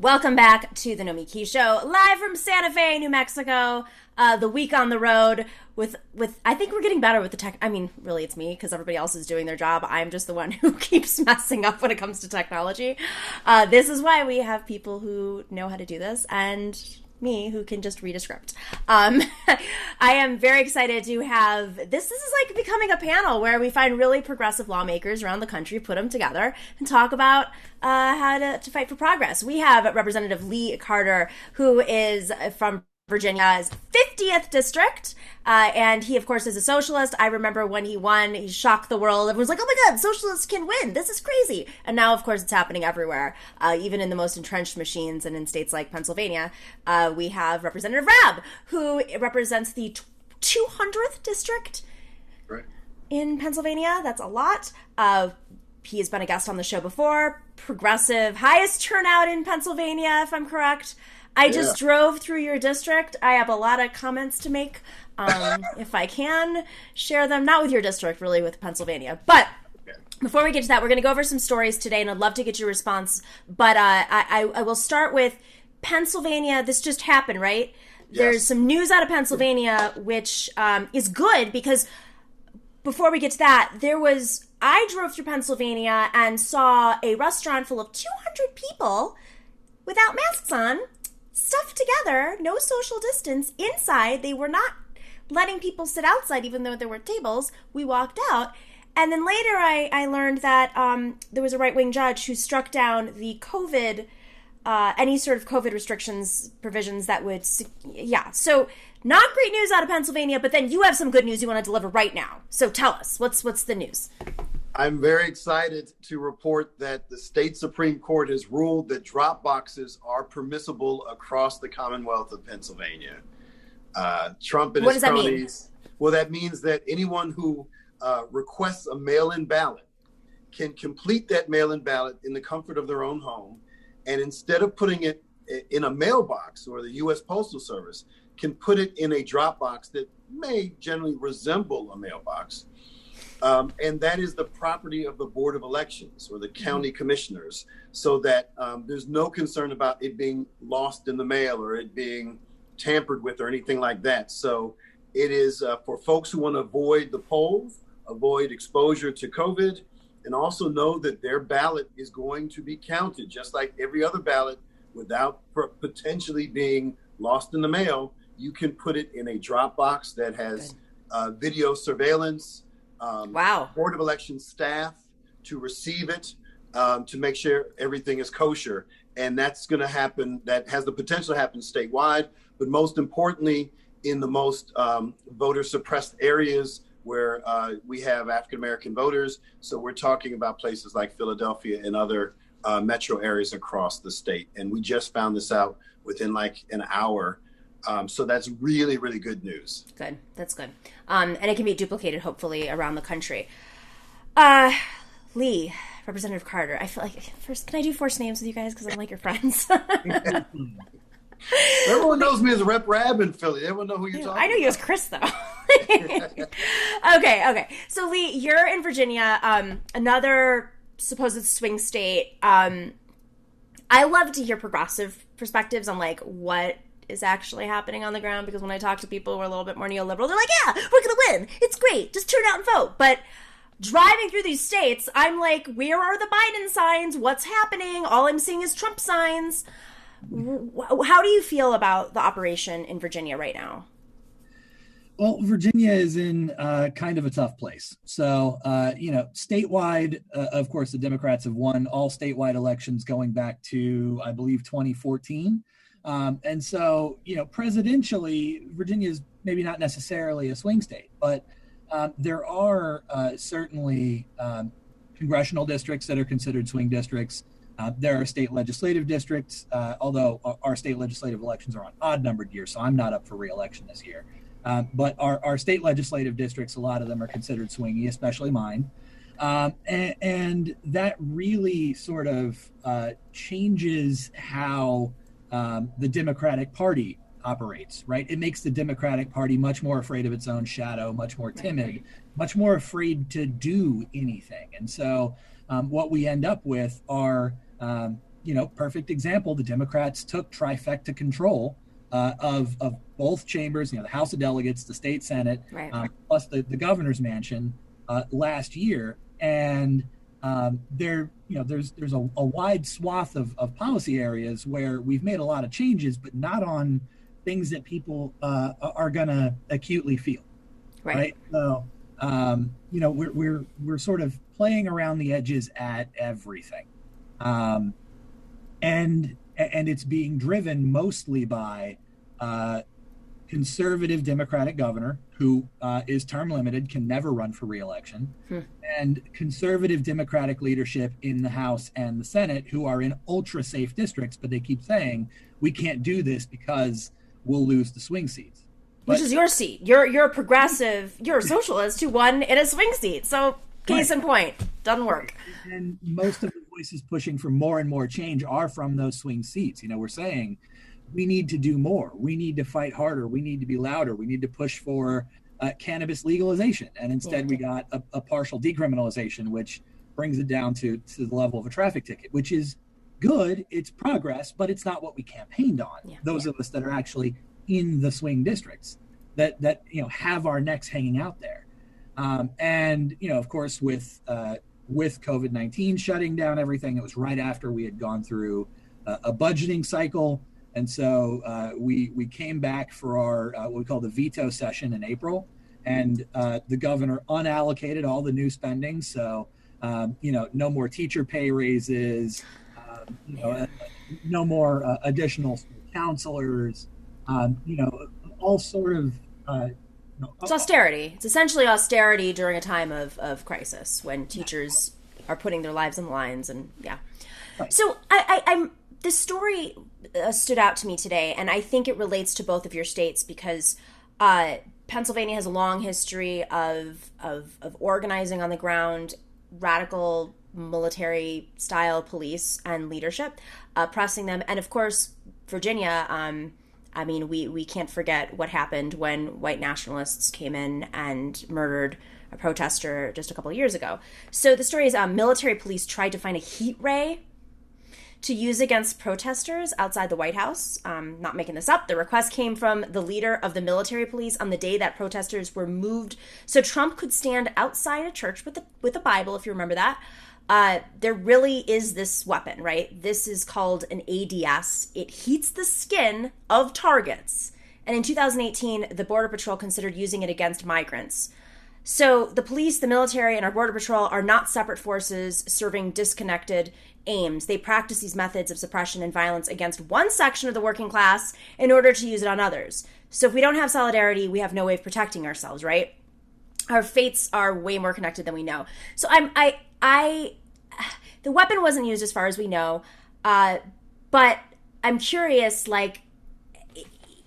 Welcome back to the Nomiki Show, live from Santa Fe, New Mexico. The week on the road with I think we're getting better with the tech. I mean, really, it's me because everybody else is doing their job. I'm just the one who keeps messing up when it comes to technology. This is why we have people who know how to do this, and me who can just read a script. I am very excited to have this is like becoming a panel where we find really progressive lawmakers around the country, put them together and talk about how to fight for progress. We have Representative Lee Carter, who is from Virginia's 50th district, and he, of course, is a socialist. I remember when he won, he shocked the world. Everyone was like, oh my God, socialists can win. This is crazy. And now, of course, it's happening everywhere, even in the most entrenched machines and in states like Pennsylvania. We have Representative Rabb, who represents the 200th district in Pennsylvania. That's a lot. He has been a guest on the show before. Progressive, highest turnout in Pennsylvania, if I'm correct. I just drove through your district. I have a lot of comments to make, if I can share them. Not with your district, really, with Pennsylvania. But before we get to that, we're going to go over some stories today, and I'd love to get your response. But I will start with Pennsylvania. This just happened, right? Yes. There's some news out of Pennsylvania, which is good because before we get to that, I drove through Pennsylvania and saw a restaurant full of 200 people without masks on, stuffed together, no social distance. Inside, they were not letting people sit outside, even though there were tables. We walked out. And then later I learned that there was a right-wing judge who struck down the COVID, any sort of COVID restrictions provisions that would, So not great news out of Pennsylvania, but then you have some good news you want to deliver right now. So tell us, what's the news? I'm very excited to report that the state Supreme Court has ruled that drop boxes are permissible across the Commonwealth of Pennsylvania. Trump and his cronies. What does that mean? Well, that means that anyone who requests a mail-in ballot can complete that mail-in ballot in the comfort of their own home, and instead of putting it in a mailbox or the U.S. Postal Service, can put it in a drop box that may generally resemble a mailbox. And that is the property of the Board of Elections or the county commissioners, so that there's no concern about it being lost in the mail or it being tampered with or anything like that. So it is for folks who want to avoid the polls, avoid exposure to COVID, and also know that their ballot is going to be counted just like every other ballot without potentially being lost in the mail. You can put it in a drop box that has video surveillance, Board of Election staff to receive it, to make sure everything is kosher. And that's going to happen. That has the potential to happen statewide, but most importantly, in the most voter suppressed areas where we have African-American voters. So we're talking about places like Philadelphia and other metro areas across the state. And we just found this out within like an hour. So that's really, really good news. Good. That's good. And it can be duplicated, hopefully, around the country. Lee, Representative Carter, I feel like, first, can I do first names with you guys? Because I'm like your friends. Everyone knows me as Rep Rabb in Philly. Everyone know who you're talking about. I know you as Chris, though. Okay. So, Lee, you're in Virginia, another supposed swing state. I love to hear progressive perspectives on, like, what is actually happening on the ground, because when I talk to people who are a little bit more neoliberal, they're like, yeah, we're going to win. It's great. Just turn out and vote. But driving through these states, I'm like, where are the Biden signs? What's happening? All I'm seeing is Trump signs. How do you feel about the operation in Virginia right now? Well, Virginia is in kind of a tough place. So, statewide, of course, the Democrats have won all statewide elections going back to, I believe, 2014. And so, presidentially, Virginia is maybe not necessarily a swing state, but there are certainly congressional districts that are considered swing districts. There are state legislative districts, although our state legislative elections are on odd-numbered years, so I'm not up for re-election this year. But our state legislative districts, a lot of them are considered swingy, especially mine. And that really sort of changes how the Democratic Party operates, right? It makes the Democratic Party much more afraid of its own shadow, much more timid, much more afraid to do anything. And so what we end up with are, perfect example, the Democrats took trifecta control of both chambers, the House of Delegates, the state Senate, plus the governor's mansion last year. And there's a wide swath of policy areas where we've made a lot of changes, but not on things that people are going to acutely feel. Right. So, we're sort of playing around the edges at everything. And it's being driven mostly by conservative Democratic governor who is term limited, can never run for re-election, and conservative Democratic leadership in the House and the Senate who are in ultra safe districts, but they keep saying we can't do this because we'll lose the swing seats. Which is your seat. You're a progressive, you're a socialist who won in a swing seat. So case in point, doesn't work. And most of the voices pushing for more and more change are from those swing seats. We're saying we need to do more. We need to fight harder. We need to be louder. We need to push for cannabis legalization. And instead we got a partial decriminalization, which brings it down to the level of a traffic ticket, which is good. It's progress, but it's not what we campaigned on. Those of us that are actually in the swing districts that have our necks hanging out there. And of course, with COVID-19 shutting down everything, it was right after we had gone through a budgeting cycle. And so we came back for our what we call the veto session in April, and the governor unallocated all the new spending. So no more teacher pay raises, no more additional counselors, all sort of. It's austerity. It's essentially austerity during a time of crisis when teachers are putting their lives on the lines, and Right. So I'm this story stood out to me today, and I think it relates to both of your states because Pennsylvania has a long history of organizing on the ground, radical military style police and leadership, pressing them, and of course Virginia. We can't forget what happened when white nationalists came in and murdered a protester just a couple of years ago. So the story is military police tried to find a heat ray to use against protesters outside the White House. Not making this up. The request came from the leader of the military police on the day that protesters were moved so Trump could stand outside a church with a Bible, if you remember that. There really is this weapon, right? This is called an ADS. It heats the skin of targets. And in 2018, the Border Patrol considered using it against migrants. So the police, the military, and our border patrol are not separate forces serving disconnected aims. They practice these methods of suppression and violence against one section of the working class in order to use it on others. So if we don't have solidarity, we have no way of protecting ourselves, right? Our fates are way more connected than we know. So the weapon wasn't used as far as we know, but I'm curious, like,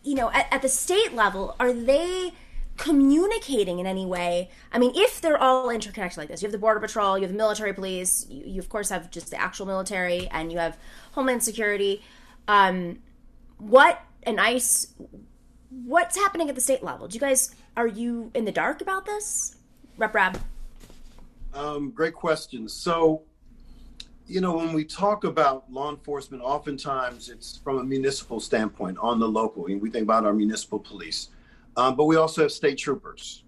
at the state level, are they communicating in any way? I mean, if they're all interconnected like this, you have the border patrol, you have the military police, you of course have just the actual military, and you have Homeland Security. What's happening at the state level? Are you in the dark about this? Rabb. Great question. So, when we talk about law enforcement, oftentimes it's from a municipal standpoint on the local. We think about our municipal police, but we also have state troopers.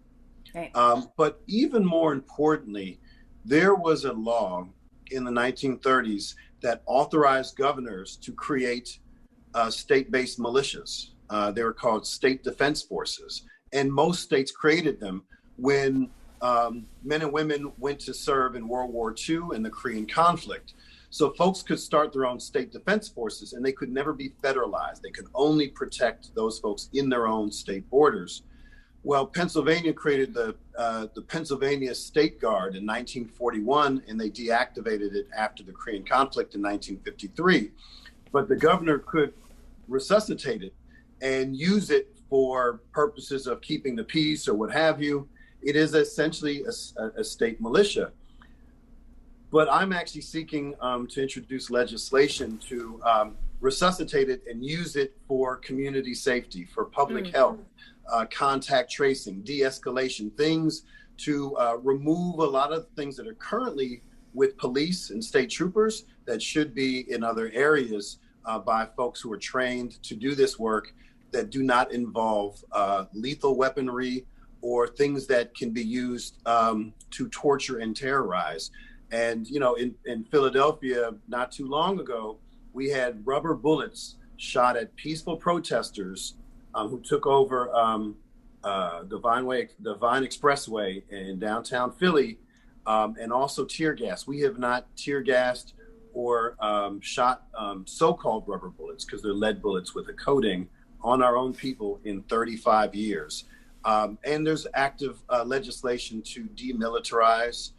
Right. But even more importantly, there was a law in the 1930s that authorized governors to create state-based militias. They were called state defense forces. And most states created them when men and women went to serve in World War II and the Korean conflict. So folks could start their own state defense forces, and they could never be federalized. They could only protect those folks in their own state borders. Well, Pennsylvania created the Pennsylvania State Guard in 1941, and they deactivated it after the Korean conflict in 1953. But the governor could resuscitate it and use it for purposes of keeping the peace or what have you. It is essentially a state militia. But I'm actually seeking to introduce legislation to resuscitate it and use it for community safety, for public health, contact tracing, de-escalation, things to remove a lot of things that are currently with police and state troopers that should be in other areas by folks who are trained to do this work that do not involve lethal weaponry or things that can be used to torture and terrorize. And, in Philadelphia, not too long ago, we had rubber bullets shot at peaceful protesters who took over the Vine Expressway in downtown Philly, and also tear gas. We have not tear gassed or shot so-called rubber bullets, because they're lead bullets with a coating, on our own people in 35 years. And there's active legislation to demilitarize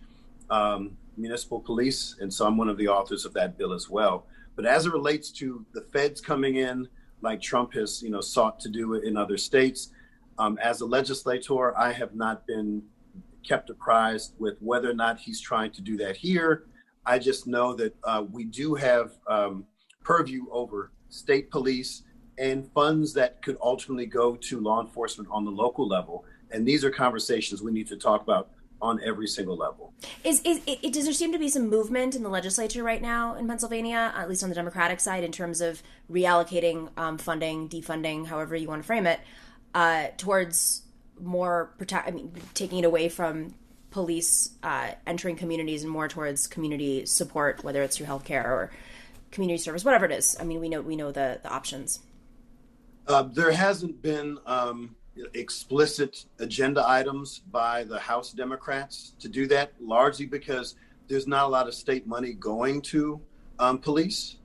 municipal police. And so I'm one of the authors of that bill as well. But as it relates to the feds coming in, like Trump has, sought to do it in other states, as a legislator, I have not been kept apprised with whether or not he's trying to do that here. I just know that we do have purview over state police and funds that could ultimately go to law enforcement on the local level. And these are conversations we need to talk about on every single level. Does there seem to be some movement in the legislature right now in Pennsylvania, at least on the Democratic side, in terms of reallocating funding, defunding, however you want to frame it, towards more taking it away from police entering communities and more towards community support, whether it's through healthcare or community service, whatever it is. I mean, we know the options. There hasn't been explicit agenda items by the House Democrats to do that, largely because there's not a lot of state money going to police.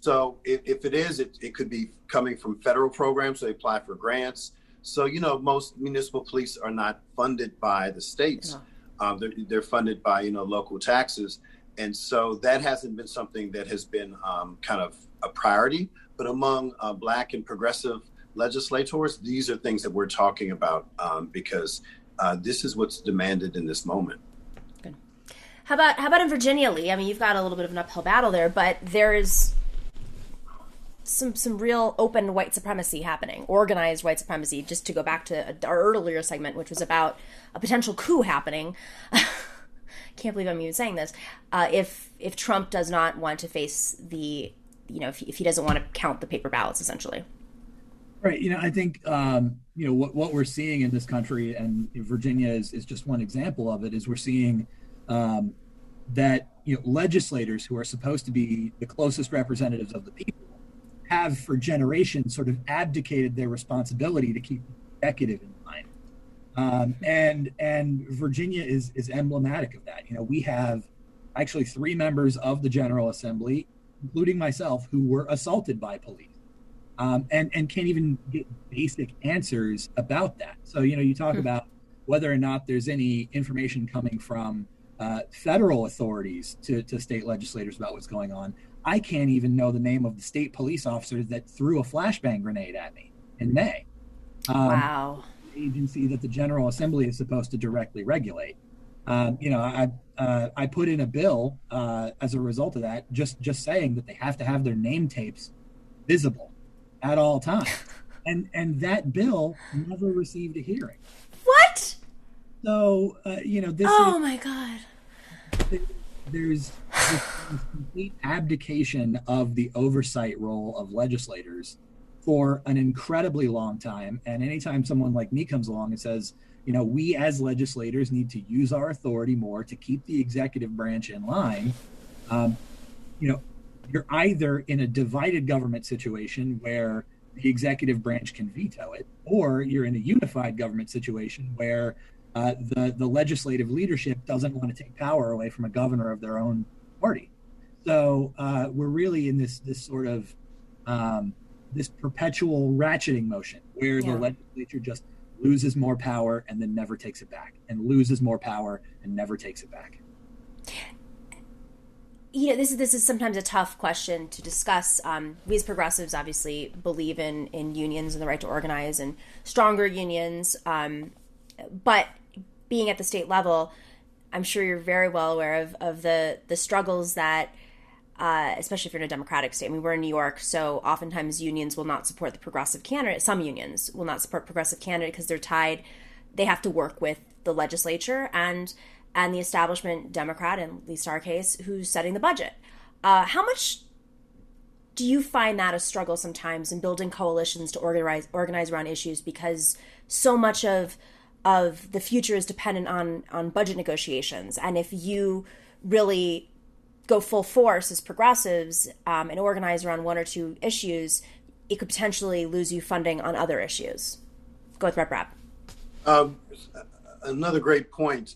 So if it is, it could be coming from federal programs. So they apply for grants. So, most municipal police are not funded by the states. No. They're funded by, local taxes. And so that hasn't been something that has been kind of a priority. But among Black and progressive legislators, these are things that we're talking about because this is what's demanded in this moment. Good. How about in Virginia, Lee? I mean, you've got a little bit of an uphill battle there, but there is some real open white supremacy happening, organized white supremacy. Just to go back to our earlier segment, which was about a potential coup happening. Can't believe I'm even saying this. If Trump does not want to face the, if he doesn't want to count the paper ballots, essentially. Right. I think, what we're seeing in this country, and Virginia is just one example of it, is we're seeing that, legislators who are supposed to be the closest representatives of the people have for generations sort of abdicated their responsibility to keep the executive in line. And Virginia is emblematic of that. We have actually 3 members of the General Assembly, including myself, who were assaulted by police, and can't even get basic answers about that. So, you talk about whether or not there's any information coming from federal authorities to state legislators about what's going on. I can't even know the name of the state police officer that threw a flashbang grenade at me in May. Wow. Agency that the General Assembly is supposed to directly regulate. I put in a bill as a result of that, just saying that they have to have their name tapes visible at all times, and that bill never received a hearing. What? So this. Oh my God. There's this complete abdication of the oversight role of legislators for an incredibly long time. And anytime someone like me comes along and says, we as legislators need to use our authority more to keep the executive branch in line, you're either in a divided government situation where the executive branch can veto it, or you're in a unified government situation where the legislative leadership doesn't want to take power away from a governor of their own party. So we're really in this sort of this perpetual ratcheting motion where the legislature just loses more power and then never takes it back, and loses more power and never takes it back. This is sometimes a tough question to discuss. We as progressives obviously believe in unions and the right to organize and stronger unions. But being at the state level, I'm sure you're very well aware of the struggles that, especially if you're in a Democratic state. I mean, we're in New York, so oftentimes unions will not support the progressive candidate. Some unions will not support progressive candidate because they're tied. They have to work with the legislature and the establishment Democrat, in at least our case, who's setting the budget. How much do you find that a struggle sometimes in building coalitions to organize around issues, because so much of the future is dependent on budget negotiations? And if you really go full force as progressives and organize around one or two issues, it could potentially lose you funding on other issues. Go with Rabb. Another great point.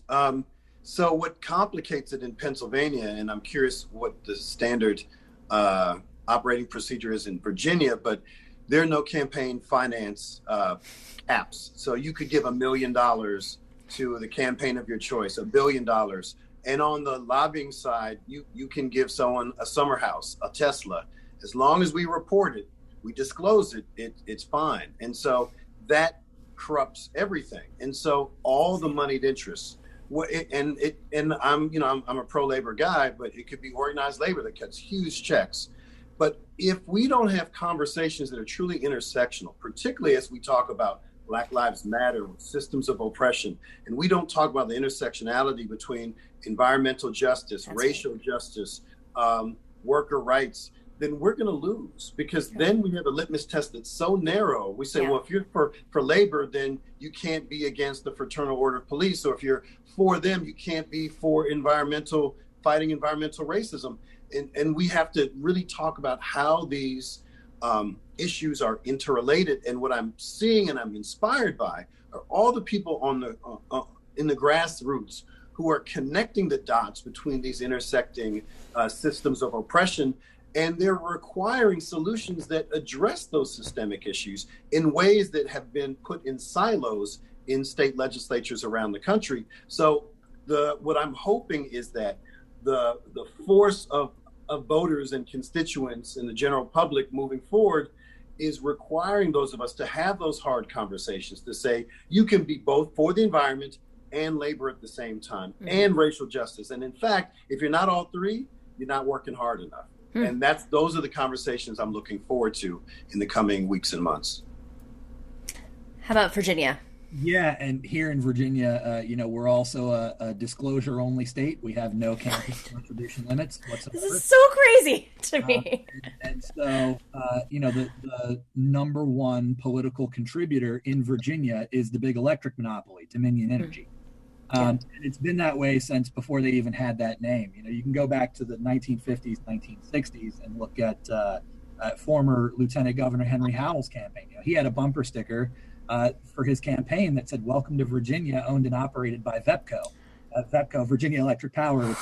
So what complicates it in Pennsylvania, and I'm curious what the standard operating procedure is in Virginia, but there are no campaign finance caps. So you could give $1 million to the campaign of your choice, $1 billion. And on the lobbying side, you can give someone a summer house, a Tesla. As long as we report it, we disclose it, it's fine. And so that corrupts everything. And so all the moneyed interests, and I'm a pro-labor guy, but it could be organized labor that cuts huge checks. But if we don't have conversations that are truly intersectional, particularly as we talk about Black Lives Matter, systems of oppression, and we don't talk about the intersectionality between environmental justice, racial justice, worker rights, then we're going to lose, because then we have a litmus test that's so narrow. We say, well, if you're for labor, then you can't be against the Fraternal Order of Police, or if you're for them, you can't be for fighting environmental racism. And we have to really talk about how these issues are interrelated. And what I'm seeing and I'm inspired by are all the people in the grassroots who are connecting the dots between these intersecting systems of oppression. And they're requiring solutions that address those systemic issues in ways that have been put in silos in state legislatures around the country. So what I'm hoping is that the force of voters and constituents and the general public moving forward is requiring those of us to have those hard conversations, to say you can be both for the environment and labor at the same time, and racial justice. And in fact, if you're not all three, you're not working hard enough. And those are the conversations I'm looking forward to in the coming weeks and months. How about Virginia? Yeah, and here in Virginia, we're also a disclosure-only state. We have no campaign contribution limits whatsoever. This is so crazy to me. And so, the number one political contributor in Virginia is the big electric monopoly, Dominion Energy. And it's been that way since before they even had that name. You can go back to the 1950s, 1960s, and look at former Lieutenant Governor Henry Howell's campaign. He had a bumper sticker for his campaign that said, "Welcome to Virginia, owned and operated by VEPCO, Virginia Electric Power."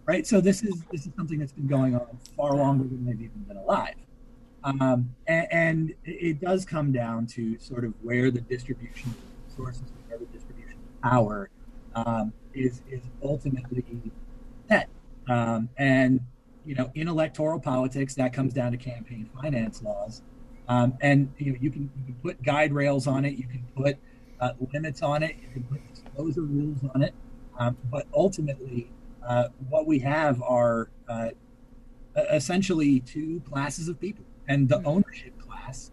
Right. So this is something that's been going on far longer than they've even been alive. And it does come down to sort of where the distribution of resources, where the distribution of power is ultimately set. And, in electoral politics, that comes down to campaign finance laws. And, you can put guide rails on it. You can put limits on it. You can put disclosure rules on it. But ultimately, what we have are essentially two classes of people. And the ownership class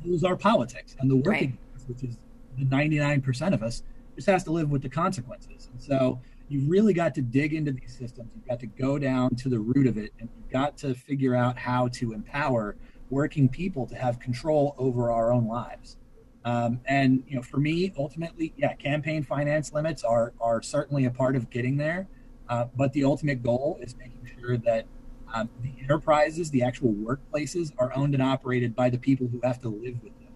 rules our politics. And the working class, which is the 99% of us, just has to live with the consequences. And so you've really got to dig into these systems. You've got to go down to the root of it. And you've got to figure out how to empower working people to have control over our own lives. And for me, ultimately, campaign finance limits are certainly a part of getting there. But the ultimate goal is making sure that the enterprises, the actual workplaces, are owned and operated by the people who have to live with them.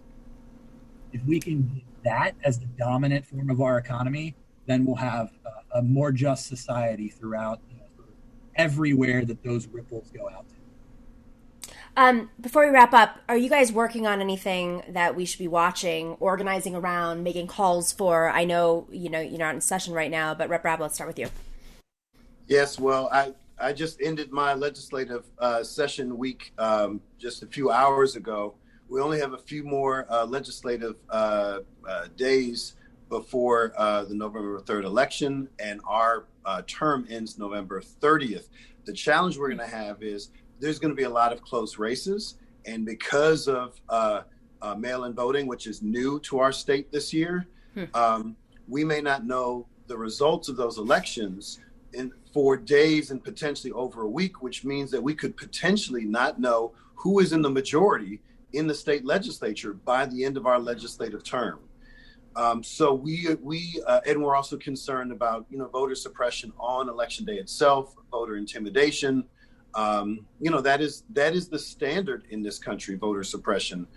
If we can get that as the dominant form of our economy, then we'll have a more just society throughout everywhere that those ripples go out to. Before we wrap up, are you guys working on anything that we should be watching, organizing around, making calls for? I know, you're not in session right now, but Rep. Rabb, let's start with you. Yes, well, I just ended my legislative session week just a few hours ago. We only have a few more legislative days before the November 3rd election, and our term ends November 30th. The challenge we're going to have is there's going to be a lot of close races, and because of mail-in voting, which is new to our state this year, we may not know the results of those elections for days and potentially over a week, which means that we could potentially not know who is in the majority in the state legislature by the end of our legislative term. So we're also concerned about, voter suppression on election day itself, voter intimidation. That is the standard in this country, voter suppression.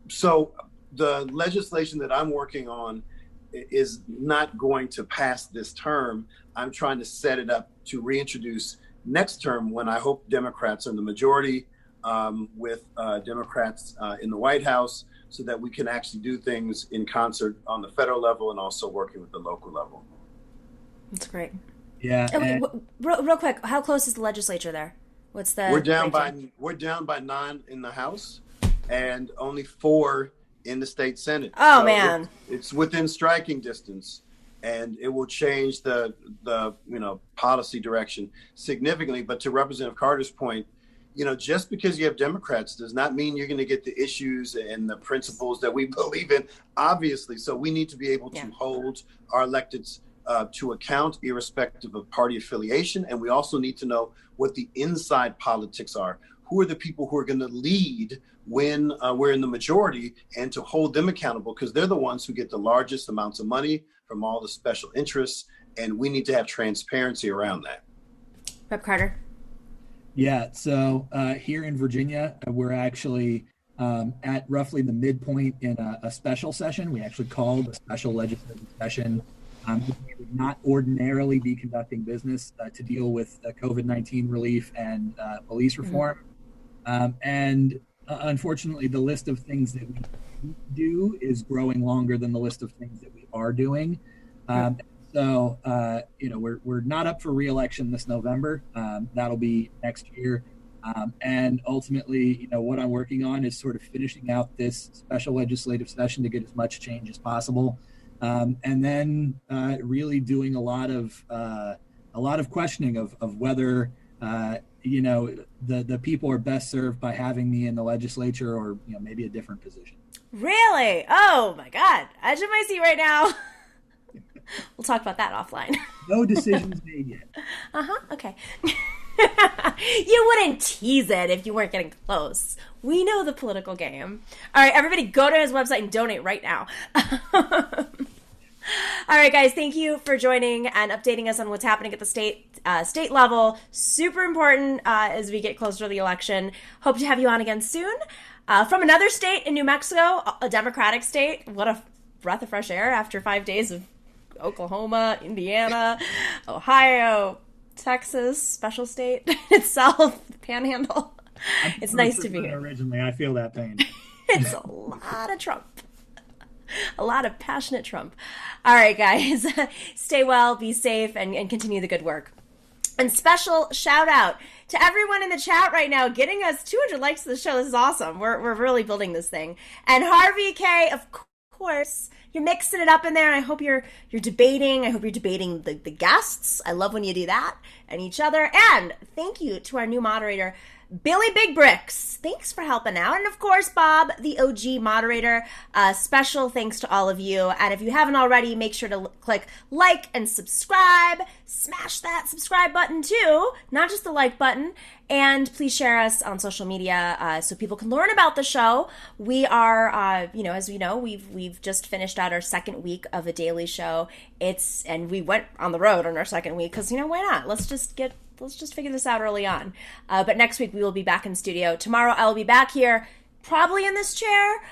So the legislation that I'm working on is not going to pass this term. I'm trying to set it up to reintroduce next term when I hope Democrats are in the majority with Democrats in the White House, so that we can actually do things in concert on the federal level and also working with the local level. That's great. Yeah. Real quick, how close is the legislature there? What's the? We're down by 9 in the House and only 4 in the state Senate. Oh, so man. It's within striking distance, and it will change the policy direction significantly. But to Representative Carter's point, just because you have Democrats does not mean you're going to get the issues and the principles that we believe in, obviously. So we need to be able to hold our electeds to account, irrespective of party affiliation. And we also need to know what the inside politics are. Who are the people who are going to lead when we're in the majority, and to hold them accountable, because they're the ones who get the largest amounts of money from all the special interests. And we need to have transparency around that. Rep. Carter. Yeah, so here in Virginia, we're actually at roughly the midpoint in a special session. We actually called a special legislative session. We would not ordinarily be conducting business to deal with COVID-19 relief and police reform. And unfortunately, the list of things that we do is growing longer than the list of things that we are doing. So, we're not up for re-election this November. That'll be next year. And ultimately, what I'm working on is sort of finishing out this special legislative session to get as much change as possible. And then really doing a lot of questioning of whether, the people are best served by having me in the legislature, or, maybe a different position. Really? Oh my God. Edge of my seat right now. We'll talk about that offline. No decisions made yet. Okay. You wouldn't tease it if you weren't getting close. We know the political game. All right, everybody go to his website and donate right now. All right, guys, thank you for joining and updating us on what's happening at the state level. Super important as we get closer to the election. Hope to have you on again soon. From another state in New Mexico, a Democratic state. What a breath of fresh air after 5 days of Oklahoma, Indiana, Ohio, Texas, special state itself, Panhandle. It's nice to be here. Originally, I feel that pain. It's a lot of Trump. A lot of passionate Trump. All right, guys. Stay well, be safe, and continue the good work. And special shout out to everyone in the chat right now, getting us 200 likes to the show. This is awesome. We're really building this thing. And Harvey K, of course, you're mixing it up in there. I hope you're debating. I hope you're debating the guests. I love when you do that and each other. And thank you to our new moderator, Billy Big Bricks. Thanks for helping out. And of course, Bob, the OG moderator. Special thanks to all of you. And if you haven't already, make sure to click like and subscribe. Smash that subscribe button too, not just the like button. And please share us on social media so people can learn about the show. We are, as we know, we've just finished out our second week of a daily show. And we went on the road on our second week because, why not? Let's just figure this out early on. But next week we will be back in studio. Tomorrow I'll be back here, probably in this chair,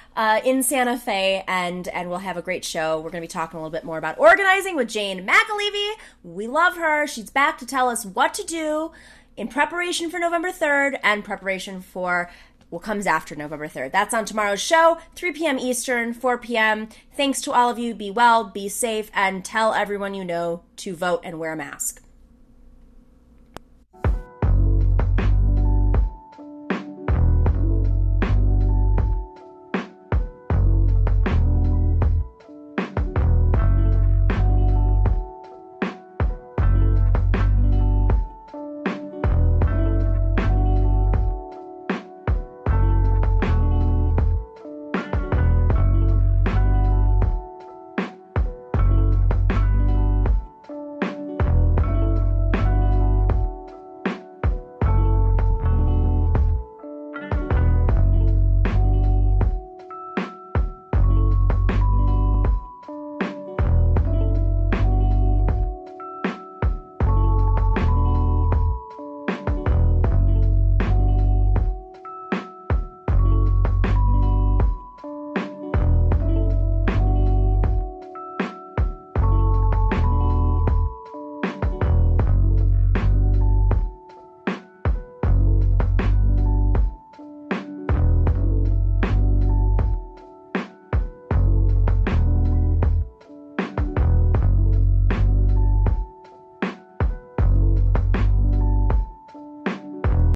in Santa Fe, and we'll have a great show. We're going to be talking a little bit more about organizing with Jane McAlevey. We love her. She's back to tell us what to do in preparation for November 3rd and preparation for what comes after November 3rd. That's on tomorrow's show, 3 p.m. Eastern, 4 p.m. Thanks to all of you. Be well, be safe, and tell everyone you know to vote and wear a mask.